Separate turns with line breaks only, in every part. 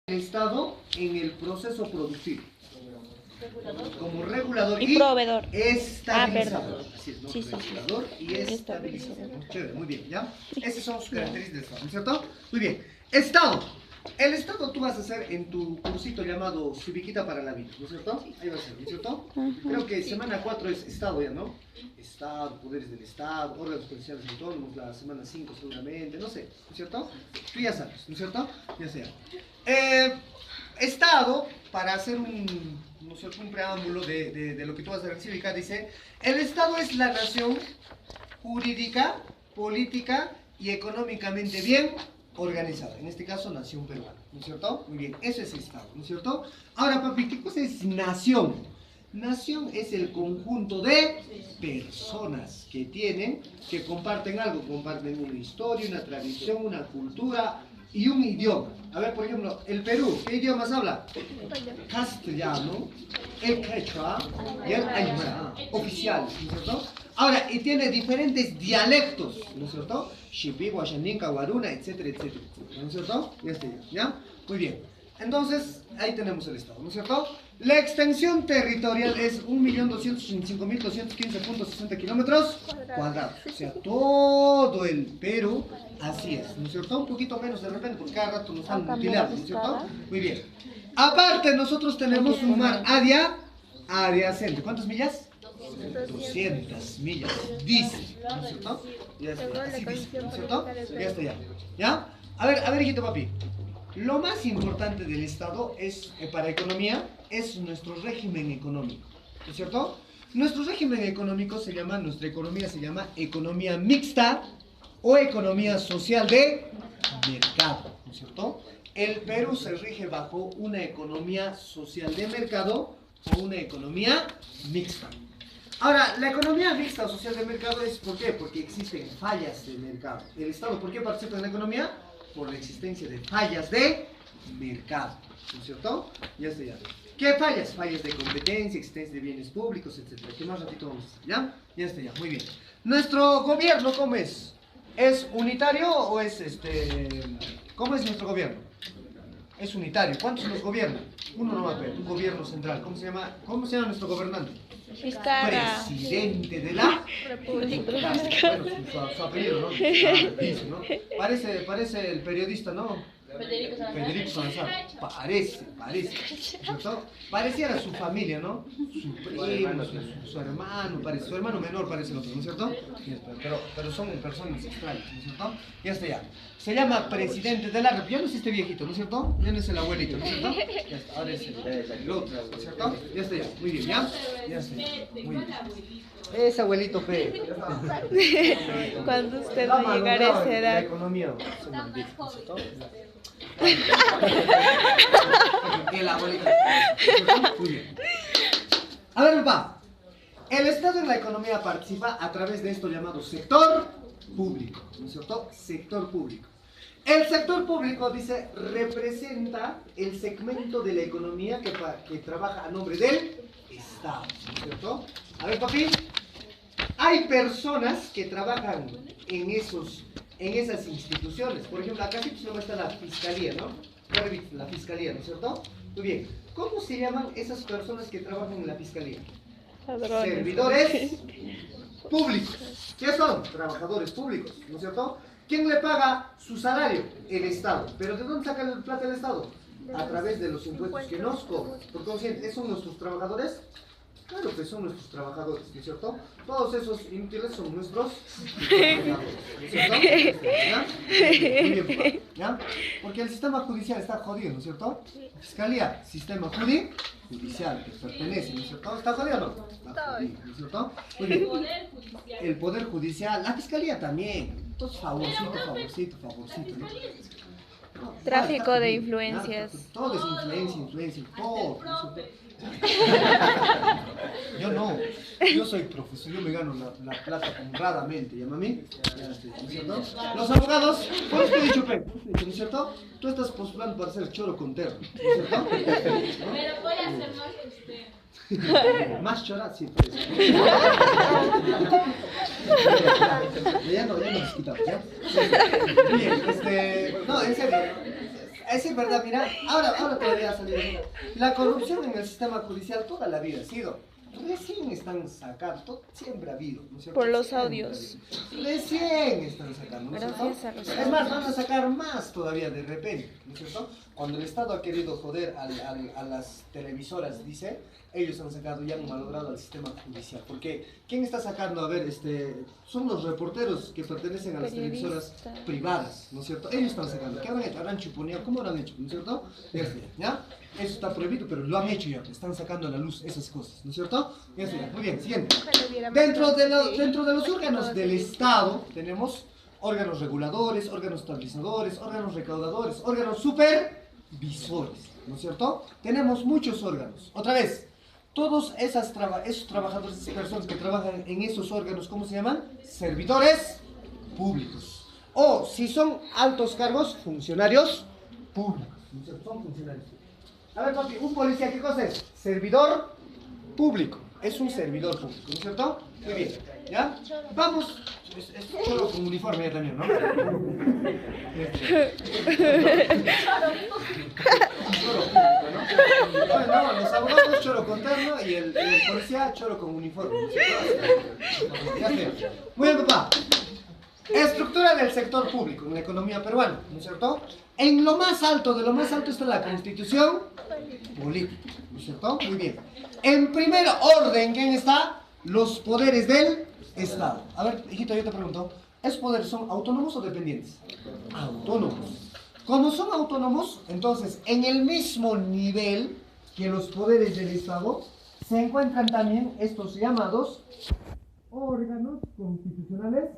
el Estado en el proceso productivo. Como regulador
Y proveedor.
estabilizador. Así es, ¿no?
Sí, sí, sí.
Regulador y estabilizador. Chévere, muy bien, ¿ya? Esas son sus características del Estado, ¿no es cierto? Muy bien. Estado. El Estado tú vas a hacer en tu cursito llamado Civiquita para la Vida, ¿no es cierto? Ahí va a ser, ¿no es cierto? Creo que semana 4 es Estado ya, ¿no? Estado, poderes del Estado, órganos judiciales autónomos, la semana 5 seguramente, no sé, ¿no es cierto? Tú ya sabes, ¿no es cierto? Ya sea. Estado, para hacer no sé, un preámbulo de lo que tú vas a ver en Cívica, dice, el Estado es la nación jurídica, política y económicamente bien organizada. En este caso, nación peruana, ¿no es cierto? Muy bien, eso es Estado, ¿no es cierto? Ahora, papi, ¿qué cosa es nación? Nación es el conjunto de personas que comparten algo, comparten una historia, una tradición, una cultura y un idioma. A ver, por ejemplo, el Perú, ¿qué idiomas habla? Castellano, el quechua y el aymara, oficial, ¿no es cierto? Ahora, y tiene diferentes dialectos, ¿no es cierto? Shipi, Guaxaninca, Guaruna, etcétera, etcétera, etcétera, ¿no es cierto? ¿Ya? Muy bien. Entonces, ahí tenemos el Estado, ¿no es cierto? La extensión territorial es 1.225.215.60 kilómetros cuadrados. O sea, todo el Perú, así es, ¿no es cierto? Un poquito menos de repente, porque cada rato nos están mutilando, ¿no es cierto? Muy bien. Aparte, nosotros tenemos un mar adyacente. ¿Cuántas millas? 200 millas, dice, ¿no es cierto? Ya está, así dice, ¿no es cierto? Ya está, ya. ¿Ya? A ver, hijito papi. Lo más importante del Estado es, para economía, es nuestro régimen económico, ¿no es cierto? Nuestro régimen económico nuestra economía se llama economía mixta o economía social de mercado, ¿no es cierto? El Perú se rige bajo una economía social de mercado o una economía mixta. Ahora, la economía mixta o social de mercado es ¿por qué? Porque existen fallas de mercado. ¿El Estado por qué participa en la economía? Por la existencia de fallas de mercado, ¿no es cierto? Ya está ya. ¿Qué fallas? Fallas de competencia, existencia de bienes públicos, etc. Que más ratito vamos a hacer, ¿ya? Ya está ya, muy bien. ¿Nuestro gobierno cómo es? ¿Es unitario o es ¿Cómo es nuestro gobierno? Es unitario. ¿Cuántos nos gobiernan? Uno no va a ver, un gobierno central. ¿Cómo se llama nuestro gobernante? Presidente de la República. Bueno, su apellido, ¿no? Dice, ¿no? Parece el periodista, ¿no? Federico Salazar. Parece, ¿cierto? Pareciera su familia, ¿no? Su primo, su hermano, parece, su hermano menor parece el otro, ¿no es cierto? Pero son personas extrañas, ¿no es cierto? Ya está ya. Se llama presidente de la República. Ya no es este viejito, ¿no es cierto? Ya no es el abuelito, ¿no es cierto? Ya está, ahora es el otro, ¿no es cierto? Ya está ya. Muy bien, ¿ya? Ya está ya. Muy bien. Ese abuelito feo.
Cuando usted va a llegar a esa
La
edad.
economía se maldice, ¿no es cierto? El abuelito. Muy bien. A ver, papá. El Estado en la economía participa a través de esto llamado sector público, ¿no es cierto? Sector público. El sector público, dice, representa el segmento de la economía que trabaja a nombre del Estado, ¿no es cierto? A ver, papi, hay personas que trabajan en esas instituciones. Por ejemplo, acá sí no está la fiscalía, ¿no? La fiscalía, ¿no es cierto? Muy bien. ¿Cómo se llaman esas personas que trabajan en la fiscalía?
Ladrones.
Servidores públicos. ¿Qué son? Trabajadores públicos, ¿no es cierto? ¿Quién le paga su salario? El Estado. ¿Pero de dónde saca el plata el Estado? A través de los impuestos que nos cobran. Por consiguiente, ¿son nuestros trabajadores? Claro que son nuestros trabajadores, ¿no es cierto? Todos esos inútiles son nuestros trabajadores, ¿no es cierto? ¿Ya? Muy bien, papá, ¿ya? Porque el sistema judicial está jodido, ¿no es cierto? Fiscalía, sistema judicial que pertenece, ¿no es cierto? ¿Está jodido o no? Está jodido, ¿no es cierto? Muy bien. El poder judicial, la fiscalía también. Entonces, favorcito, ¿no?
Tráfico de influencias.
Todo es influencia, todo. Yo no, yo soy profesor, yo me gano la plata honradamente, ¿ya mami? ¿No es cierto? Los abogados, ¿cómo es que he dicho, Pe? ¿No es cierto? Tú estás postulando para ser choro contero, ¿no es cierto? ¿No?
Pero voy a hacer más que usted.
Más chora, sí, pues. Ya no les quitamos, ¿ya? Bien, no, en serio. Es verdad, mira, ahora todavía ha salido. La corrupción en el sistema judicial toda la vida ha sido. Recién están sacando, siempre ha habido, ¿no es cierto?
Por los
Siempre
audios.
ha habido. Recién están sacando, ¿no es cierto?
Gracias a los
Es más, van a sacar más todavía de repente, ¿no es cierto? Cuando el Estado ha querido joder a las televisoras, dice, ellos han sacado y han malogrado al sistema judicial. Porque, ¿quién está sacando? A ver, son los reporteros que pertenecen a las televisoras
Periodistas.
privadas, ¿no es cierto? Ellos están sacando. ¿Qué habrán hecho? Habrán chuponeado. ¿Cómo lo han hecho? ¿No es cierto? ¿Ya? Eso está prohibido, pero lo han hecho ya. Están sacando a la luz esas cosas, ¿no es cierto? Ya. Muy bien, siguiente. Dentro de los órganos del Estado tenemos órganos reguladores, órganos estabilizadores, órganos recaudadores, órganos supervisores, ¿no es cierto? Tenemos muchos órganos. Otra vez, todos esos trabajadores, esas personas que trabajan en esos órganos, ¿cómo se llaman? Servidores públicos. O, si son altos cargos, funcionarios públicos. ¿No es cierto? Son funcionarios públicos. A ver, papi, un policía, ¿qué cosa es? Servidor público. Es un servidor público, ¿no es cierto? Muy bien, ¿ya? Vamos. Es choro con uniforme ya también, ¿no? Choro público, ¿no? No, los abogados choro con terno y el policía choro con uniforme, ¿no es cierto? Ya sé. Muy bien, papá. Estructura del sector público en la economía peruana, ¿no es cierto? En lo más alto de lo más alto está la constitución política, ¿no es cierto? Muy bien. En primer orden, ¿quién está? Los poderes del Estado. A ver, hijito, yo te pregunto, ¿esos poderes son autónomos o dependientes? Autónomos. Como son autónomos, entonces, en el mismo nivel que los poderes del Estado, se encuentran también estos llamados órganos constitucionales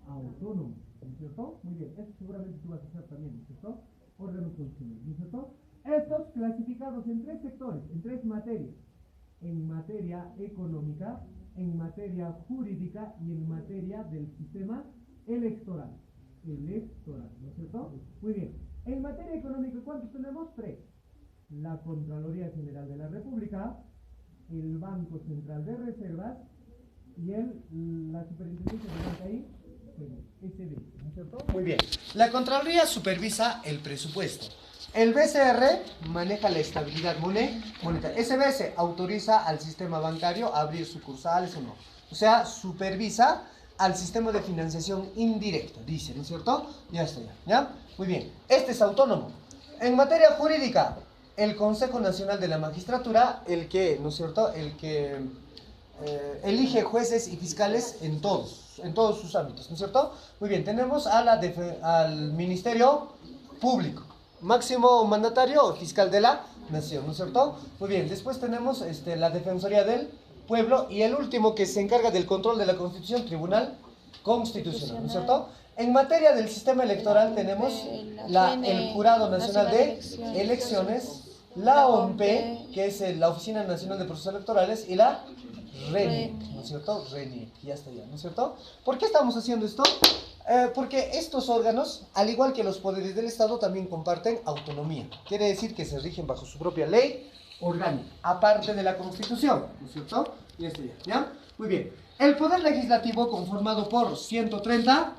autónomos, ¿no es cierto? Muy bien, esto seguramente tú vas a hacer también, ¿no es cierto? Órganos constitucionales, ¿no es cierto? Estos clasificados en tres sectores, en tres materias. En materia económica, en materia jurídica y en materia del sistema electoral. Electoral, ¿no es cierto? Muy bien. En materia económica, ¿cuántos tenemos? Tres. La Contraloría General de la República, el Banco Central de Reservas y la Superintendencia de Banca y SB, ¿no es cierto? Muy bien. La Contraloría supervisa el presupuesto. El BCR maneja la estabilidad monetaria. SBS autoriza al sistema bancario a abrir sucursales o no. O sea, supervisa al sistema de financiación indirecta, dice, ¿no es cierto? Ya está, ¿ya? Muy bien. Este es autónomo. En materia jurídica, el Consejo Nacional de la Magistratura, el que, ¿no es cierto? El que elige jueces y fiscales en todos sus ámbitos, ¿no es cierto? Muy bien, tenemos al Ministerio Público, máximo mandatario o fiscal de la nación, ¿no es cierto? Muy bien, después tenemos la Defensoría del Pueblo y el último que se encarga del control de la Constitución, Tribunal Constitucional, ¿no es cierto? En materia del sistema electoral tenemos el Jurado Nacional de Elecciones, la OMP, que es la Oficina Nacional de Procesos Electorales, y la RENIEC, ¿no es cierto? RENIEC, ya está ya, ¿no es cierto? ¿Por qué estamos haciendo esto? Porque estos órganos, al igual que los poderes del Estado, también comparten autonomía. Quiere decir que se rigen bajo su propia ley orgánica, aparte de la Constitución, ¿no es cierto? Y esto ya. Muy bien. El Poder Legislativo, conformado por 130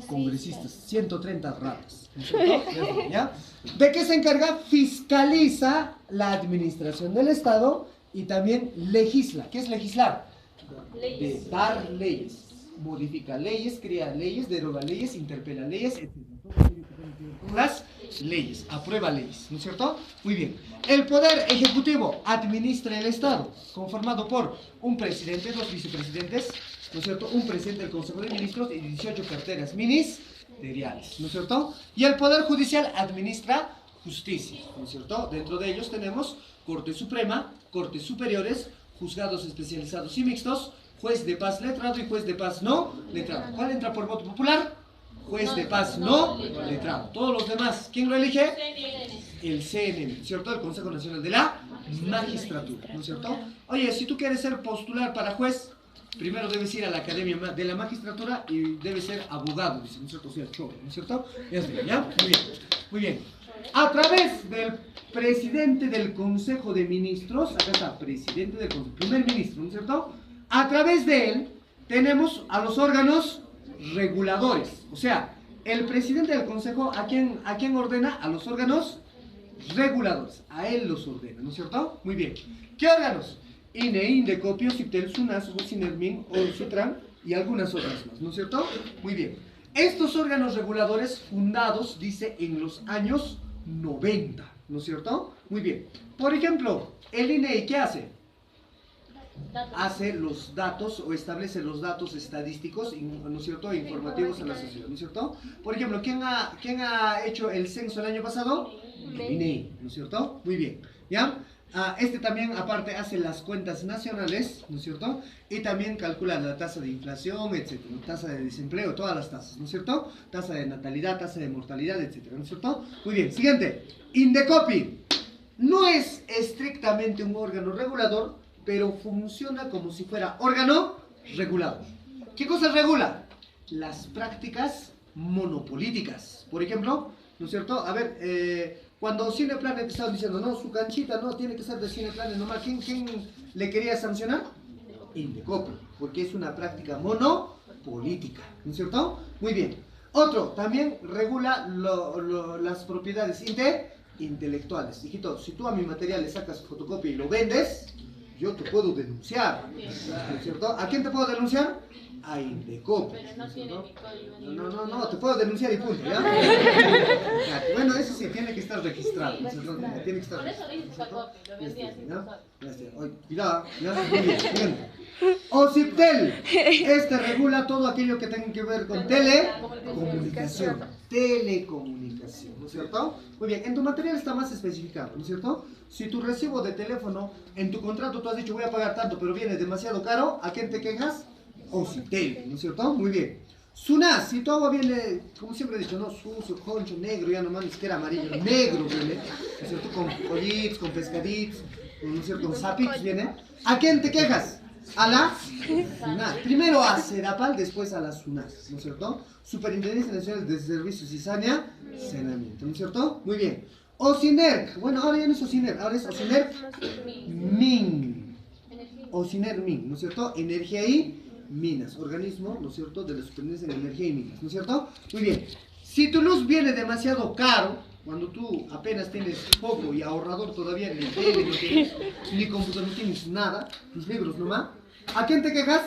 congresistas, 130 ratas, ¿no es cierto? ¿Ya? ¿De qué se encarga? Fiscaliza la administración del Estado y también legisla. ¿Qué es legislar? De dar leyes. Modifica leyes, crea leyes, deroga leyes, interpela leyes, etc. Las leyes, aprueba leyes, ¿no es cierto? Muy bien. El Poder Ejecutivo administra el Estado, conformado por un presidente, dos vicepresidentes, ¿no es cierto? Un presidente del Consejo de Ministros y 18 carteras ministeriales, ¿no es cierto? Y el Poder Judicial administra justicia, ¿no es cierto? Dentro de ellos tenemos Corte Suprema, Cortes Superiores, juzgados especializados y mixtos, juez de paz letrado y juez de paz no letrado. ¿Cuál entra por voto popular? Juez de paz no letrado. Todos los demás, ¿quién lo elige? El CNM, ¿cierto? El Consejo Nacional de la Magistratura, ¿no es cierto? Oye, si tú quieres ser postular para juez, primero debes ir a la Academia de la Magistratura y debes ser abogado, dice, ¿no es cierto? O sea, choro, ¿no es cierto? ¿Ya? Muy bien, muy bien. A través del presidente del Consejo de Ministros, acá está, presidente del Consejo, primer ministro, ¿no es cierto? A través de él tenemos a los órganos reguladores, o sea, El presidente del consejo, ¿a quién ordena? A los órganos reguladores. A él los ordena, ¿no es cierto? Muy bien. ¿Qué órganos? INE, Indecopio, Ciptel, SUNAS, Sinermin, Sutran y algunas otras más, ¿no es cierto? Muy bien. Estos órganos reguladores fundados, dice, en los años 90, ¿no es cierto? Muy bien. Por ejemplo, el INE, ¿qué hace? Hace los datos o establece los datos estadísticos, ¿no es cierto?, informativos a la sociedad, ¿no es cierto? Por ejemplo, ¿quién ha hecho el censo el año pasado? El INE, ¿no es cierto? Muy bien, ¿ya? Este también, aparte, hace las cuentas nacionales, ¿no es cierto? Y también calcula la tasa de inflación, etcétera, ¿no? Tasa de desempleo, todas las tasas, ¿no es cierto? Tasa de natalidad, tasa de mortalidad, etcétera, ¿no es cierto? Muy bien, siguiente. Indecopi. No es estrictamente un órgano regulador, pero funciona como si fuera órgano regulador. ¿Qué cosa regula? Las prácticas monopolíticas. Por ejemplo, ¿no es cierto? A ver, cuando Cineplanet estaba diciendo, no, su canchita no, tiene que ser de Cineplanet normal, ¿quién le quería sancionar? Indecopi, porque es una práctica monopolítica, ¿no es cierto? Muy bien. Otro, también regula las propiedades intelectuales. Hijito, si tú a mi material le sacas fotocopia y lo vendes, yo te puedo denunciar, ¿no es cierto? ¿A quién te puedo denunciar? A Indecopi.
Pero no tiene mi código.
No, te puedo denunciar y punto, ¿ya? Bueno, eso sí, tiene que estar registrado, ¿no es cierto? Tiene que estar
Por eso dice
registrado,
fotocopia, lo vendía sin
¿ya?
fotocopia.
Oye, cuidado, ya, muy bien, siguiente. OCIPTEL, este regula todo aquello que tenga que ver con telecomunicación, ¿no es cierto? Muy bien, en tu material está más especificado, ¿no es cierto? Si tu recibo de teléfono, en tu contrato tú has dicho voy a pagar tanto, pero viene demasiado caro, ¿a quién te quejas? OCIPTEL, ¿no es cierto? Muy bien. SUNAS, si tu agua viene, como siempre he dicho, ¿no? Sucio, concho, negro, ya nomás ni siquiera amarillo, negro viene, ¿no es cierto? Con pollitos, con pescaditos, ¿no es cierto? Con sapitos viene. ¿A quién te quejas? A la SUNAS. Primero a Sedapal, después a la SUNAS, ¿no es cierto? Superintendencia Nacional de Servicios y Saneamiento, ¿no es cierto? Muy bien. OCINERC, bueno, ahora ya no es OCINERC, ahora es OCINERC MIN. OCINERC MIN, ¿no es cierto? Energía y Minas, organismo, ¿no es cierto?, de la Superintendencia de Energía y Minas, ¿no es cierto? Muy bien. Si tu luz viene demasiado caro, cuando tú apenas tienes poco y ahorrador todavía, ni tele, no tienes, ni computador, no tienes nada, tus libros nomás, ¿a quién te quejas?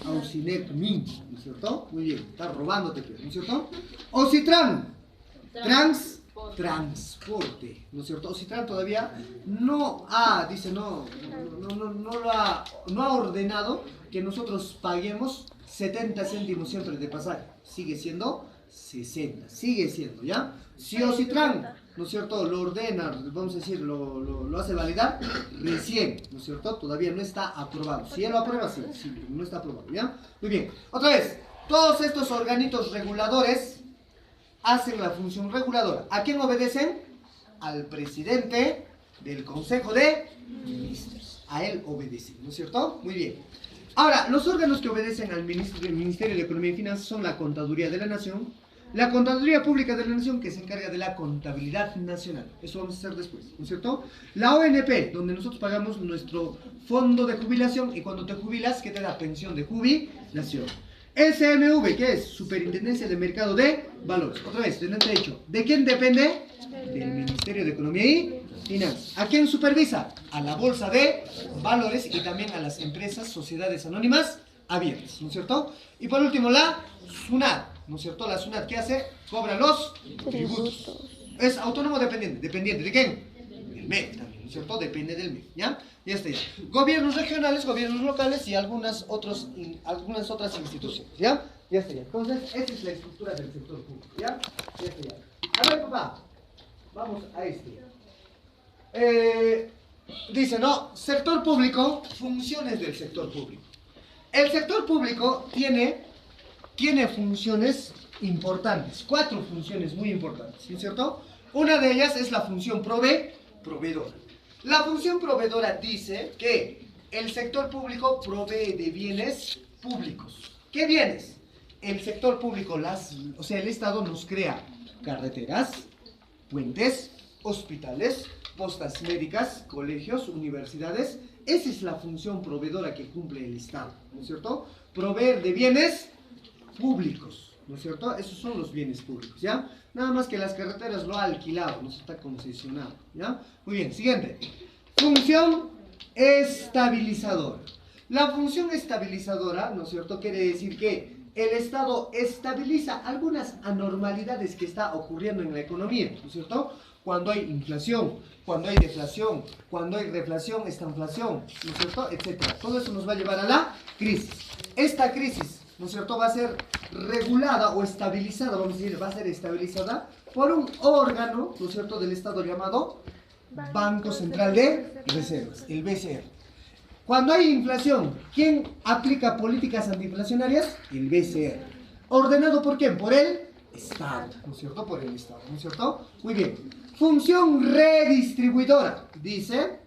A OCINERC MIN, ¿no es cierto? Muy bien, estás robándote, ¿no es cierto? OCITRAN, transporte, ¿no es cierto? OCITRAN todavía no ha, dice, no ha ordenado que nosotros paguemos 70 céntimos siempre de pasaje. Sigue siendo 60, sigue siendo, ¿ya? Si OCITRAN, ¿no es cierto?, lo ordena, vamos a decir, lo hace validar, recién, ¿no es cierto?, todavía no está aprobado. Si él lo aprueba, sí, no está aprobado, ¿ya? Muy bien, otra vez, todos estos organitos reguladores hacen la función reguladora. ¿A quién obedecen? Al presidente del Consejo de Ministros. A él obedecen, ¿no es cierto? Muy bien. Ahora, los órganos que obedecen al Ministerio de Economía y Finanzas son la Contaduría de la Nación, la Contaduría Pública de la Nación, que se encarga de la contabilidad nacional. Eso vamos a hacer después, ¿no es cierto? La ONP, donde nosotros pagamos nuestro fondo de jubilación y cuando te jubilas, ¿qué te da? Pensión de jubilación. SMV, ¿qué es? Superintendencia de Mercado de Valores. Otra vez, tenente hecho. ¿De quién depende? Del Ministerio de Economía y Finanzas. ¿A quién supervisa? A la Bolsa de Valores y también a las empresas, sociedades anónimas abiertas, ¿no es cierto? Y por último, la SUNAT, ¿no es cierto? La SUNAT, ¿qué hace? Cobra los tributos. Es autónomo dependiente. ¿Dependiente de quién? Del MEP también, ¿no es cierto? Depende del MEP, ¿ya? Ya está ya. Gobiernos regionales, gobiernos locales y algunas otras instituciones, ¿ya? Ya está ya. Entonces, esa es la estructura del sector público, ¿ya? Ya está ya. A ver, papá, vamos a este. Dice, ¿no? Sector público, funciones del sector público. El sector público tiene funciones importantes, 4 funciones muy importantes, ¿no es cierto? Una de ellas es la función proveedora. La función proveedora dice que el sector público provee de bienes públicos. ¿Qué bienes? El sector público, o sea, el Estado nos crea carreteras, puentes, hospitales, postas médicas, colegios, universidades. Esa es la función proveedora que cumple el Estado, ¿no es cierto? Proveer de bienes públicos. ¿no es cierto? Esos son los bienes públicos, ¿ya? Nada más que las carreteras lo ha alquilado, no está concesionado, ¿ya? Muy bien, siguiente. Función estabilizadora. La función estabilizadora, ¿no es cierto?, quiere decir que el Estado estabiliza algunas anormalidades que está ocurriendo en la economía, ¿no es cierto? Cuando hay inflación, cuando hay deflación, cuando hay reflación, estanflación, ¿no es cierto?, etcétera. Todo eso nos va a llevar a la crisis. Esta crisis, ¿no es cierto?, va a ser regulada o estabilizada, vamos a decir, va a ser estabilizada por un órgano, ¿no es cierto?, del Estado llamado Banco Central de Reservas, el BCR. Cuando hay inflación, ¿quién aplica políticas antiinflacionarias? El BCR. ¿Ordenado por quién? Por el Estado, ¿no es cierto? Por el Estado, ¿no es cierto? Muy bien. Función redistribuidora. Dice,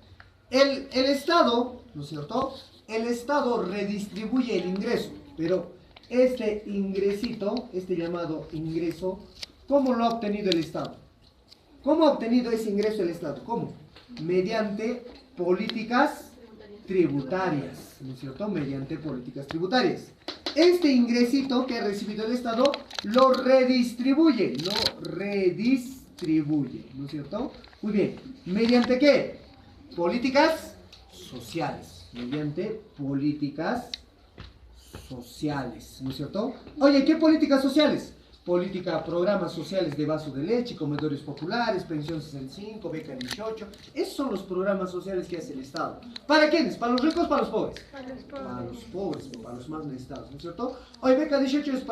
el Estado, ¿no es cierto? El Estado redistribuye el ingreso, pero este ingresito, este llamado ingreso, ¿cómo lo ha obtenido el Estado? ¿Cómo ha obtenido ese ingreso el Estado? ¿Cómo? Mediante políticas tributarias, ¿no es cierto? Mediante políticas tributarias. Este ingresito que ha recibido el Estado lo redistribuye, ¿no es cierto? Muy bien. ¿Mediante qué? Políticas sociales. Mediante políticas sociales, ¿no es cierto? Oye, ¿qué políticas sociales? Política, programas sociales de vaso de leche, comedores populares, pensión 65, beca 18. Esos son los programas sociales que hace el Estado. ¿Para quiénes? ¿Para los ricos o para los pobres? Para los pobres, para los más necesitados, ¿no es cierto? Oye, beca 18 es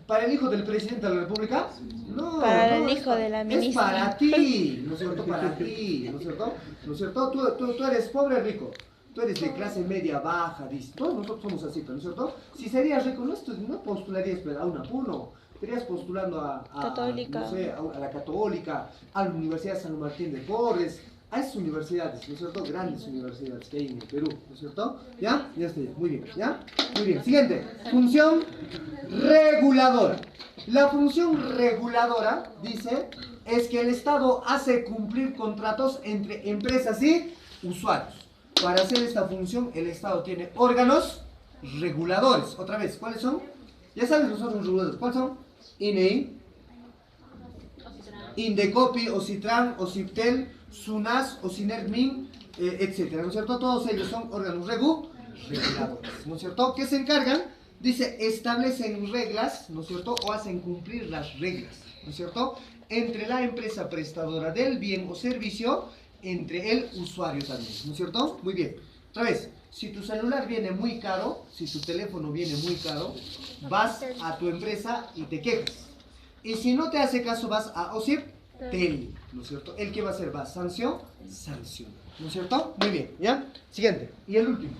para el hijo del presidente de la República. No,
Para
no,
el hijo de la ministra.
Es para ti, ¿no es cierto? Para ti, ¿no es cierto? ¿No es cierto? Tú eres pobre o rico. Tú eres de clase media baja, dice. Todos nosotros somos así, ¿no es cierto? Si serías rico, no postularías a una PUNO. Estarías postulando
Católica.
No sé, a la Católica, a la Universidad de San Martín de Porres, a esas universidades, ¿no es cierto? Grandes universidades que hay en el Perú, ¿no es cierto? ¿Ya? Ya estoy, muy bien, ¿ya? Muy bien, siguiente. Función reguladora. La función reguladora, dice, es que el Estado hace cumplir contratos entre empresas y usuarios. Para hacer esta función, el Estado tiene órganos reguladores. Otra vez, ¿cuáles son? Ya sabes los órganos reguladores. ¿Cuáles son? INEI, Indecopi, Ocitran, Ociptel, SUNAS, Ocinermin, etcétera, ¿no es cierto? Todos ellos son órganos reguladores, ¿no es cierto? ¿Qué se encargan? Dice, establecen reglas, ¿no es cierto? O hacen cumplir las reglas, ¿no es cierto? Entre la empresa prestadora del bien o servicio, entre el usuario también, ¿no es cierto? Muy bien. Otra vez, si tu celular viene muy caro, si tu teléfono viene muy caro, vas a tu empresa y te quejas. Y si no te hace caso, vas a Ociptel, ¿no es cierto? ¿El qué va a hacer? Va a sanción, ¿no es cierto? Muy bien, ¿ya? Siguiente, y el último.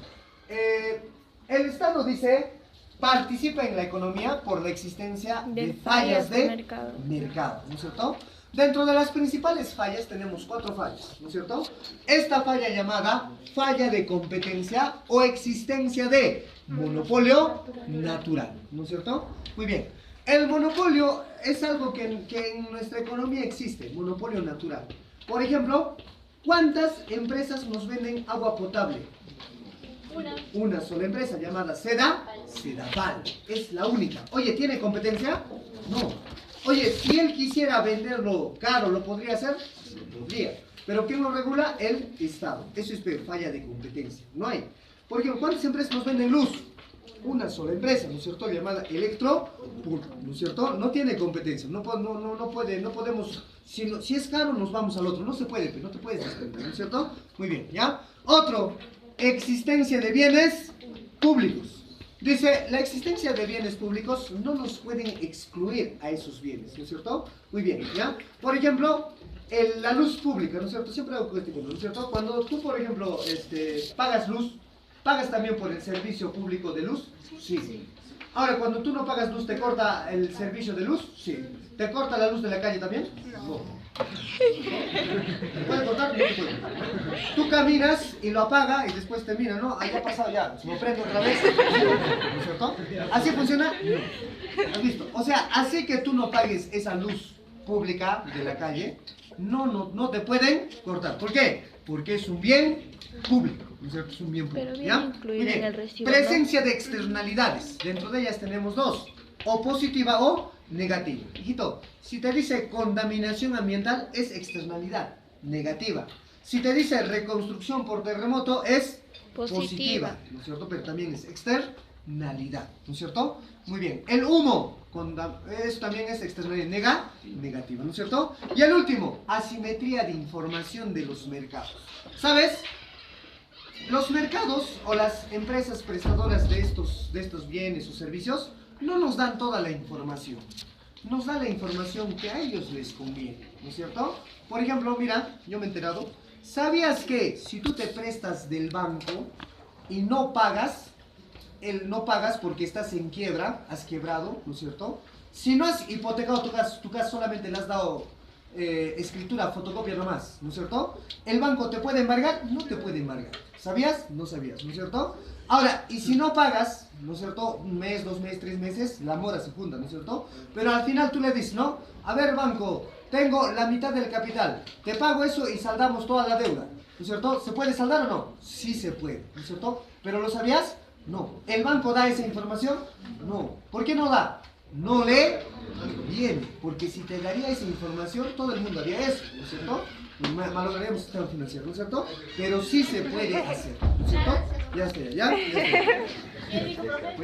El Estado dice, participa en la economía por la existencia de fallas de mercado, ¿no es cierto? Dentro de las principales fallas tenemos 4 fallas, ¿no es cierto? Esta falla llamada falla de competencia o existencia de monopolio natural, ¿no es cierto? Muy bien, el monopolio es algo que en nuestra economía existe, monopolio natural. Por ejemplo, ¿cuántas empresas nos venden agua potable? Una sola empresa llamada Sedapal, es la única. Oye, ¿tiene competencia? No. Oye, si él quisiera venderlo caro, ¿lo podría hacer? Lo podría. ¿Pero quién lo regula? El Estado. Eso es falla de competencia. No hay. Por ejemplo, ¿cuántas empresas nos venden luz? Una sola empresa, ¿no es cierto? Llamada Electropur, ¿no es cierto? No tiene competencia. No podemos... Si es caro, nos vamos al otro. No se puede, no te puedes desprender, ¿no es cierto? Muy bien, ¿ya? Otro, existencia de bienes públicos. Dice, la existencia de bienes públicos no nos pueden excluir a esos bienes, ¿no es cierto? Muy bien, ¿ya? Por ejemplo, la luz pública, ¿no es cierto? Siempre hago este ejemplo, ¿no es cierto? Cuando tú, por ejemplo, pagas luz, ¿pagas también por el servicio público de luz? Sí. Ahora, cuando tú no pagas luz, ¿te corta el servicio de luz? Sí. ¿Te corta la luz de la calle también? No. ¿Te puede cortar? No te puede. Tú caminas y lo apaga y después termina, ¿no? Ahí ha pasado ya, se lo prende otra vez, ¿no es cierto? ¿Así funciona? No. ¿Has visto? O sea, así que tú no pagues esa luz pública de la calle, no te pueden cortar. ¿Por qué? Porque es un bien público, ¿no es cierto? Es un bien público.
Pero
¿ya?
bien incluido en el recibo,
Presencia de externalidades. Dentro de ellas tenemos 2. o positiva o negativa. Hijito, si te dice contaminación ambiental, es externalidad negativa. Si te dice reconstrucción por terremoto, es positiva, ¿no es cierto? Pero también es externalidad, ¿no es cierto? Muy bien. El humo, eso también es externalidad negativa, ¿no es cierto? Y el último, asimetría de información de los mercados. ¿Sabes? Los mercados o las empresas prestadoras de estos bienes o servicios no nos dan toda la información. Nos dan la información que a ellos les conviene, ¿no es cierto? Por ejemplo, mira, yo me he enterado. ¿Sabías que si tú te prestas del banco y no pagas porque estás en quiebra, has quebrado, ¿no es cierto? Si no has hipotecado tu casa solamente le has dado escritura, fotocopia nomás, ¿no es cierto? ¿El banco te puede embargar? No te puede embargar. ¿Sabías? No sabías, ¿no es cierto? Ahora, y si no pagas, ¿no es cierto? Un mes, 2 meses, 3 meses, la mora se junta, ¿no es cierto? Pero al final tú le dices, ¿no? A ver, banco, tengo la mitad del capital, te pago eso y saldamos toda la deuda, ¿no es cierto? ¿Se puede saldar o no? Sí se puede, ¿no es cierto? ¿Pero lo sabías? No. ¿El banco da esa información? No. ¿Por qué no da? No le viene, porque si te daría esa información, todo el mundo haría eso, ¿no es cierto? Malograríamos el sistema financiero, ¿no es cierto? Pero sí se puede hacer, ¿no es cierto? Ya está, ya está. Cuidado.